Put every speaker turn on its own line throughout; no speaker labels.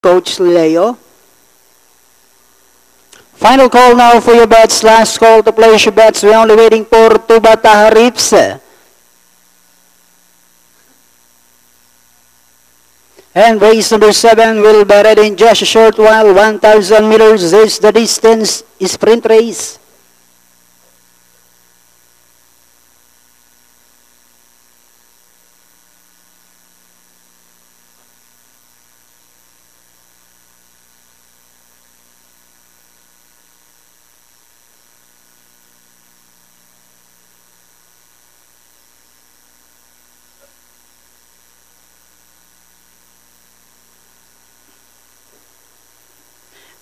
Coach Leo. Final call now for your bets. Last call to place your bets. We're only waiting for Tuba Taharifs. And race number 7 will be ready in just a short while. 1,000 meters is the distance. Sprint race.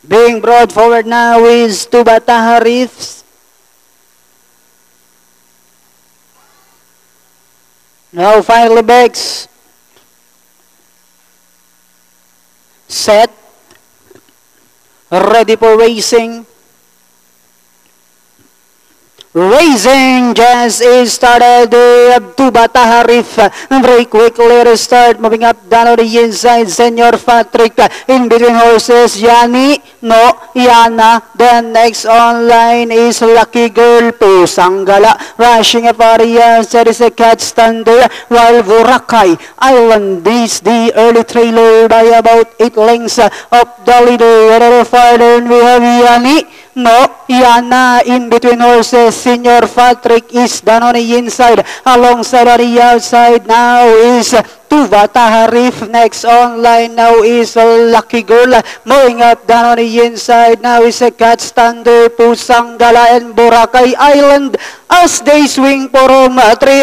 Being brought forward now is Tuba Taharifs. Now finally backs. Set. Ready for racing. Racing just is started. Tuba Taharif. Very quickly restart. Moving up down on the inside. Senor Patrick. In between horses. Yani. No. Yana. Then next online is Lucky Girl. Pusanggala. Rushing up areas. There is a catch standard. While Boracay Island is the early trailer by about 8 lengths of the leader. A little farther we have Yani. No, Yana in between horses. Senor Patrick is down on the inside. Alongside on the outside now is Tuba Taharif. Next online now is Lucky Girl. Moving up down on the inside now is a catch standard. Pusanggala and Boracay Island as they swing for 3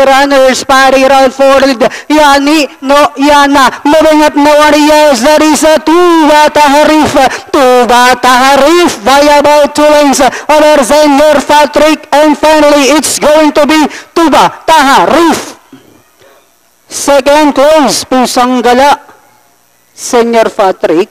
runners. Party right forward. Yani, no, Yana. Moving up now on the outside is Tuba Taharif. Tuba Taharif by about 2 lengths over Senor Patrick. And finally, it's going to be Tuba Taharif. Second close, Pusanggala, Senor Patrick.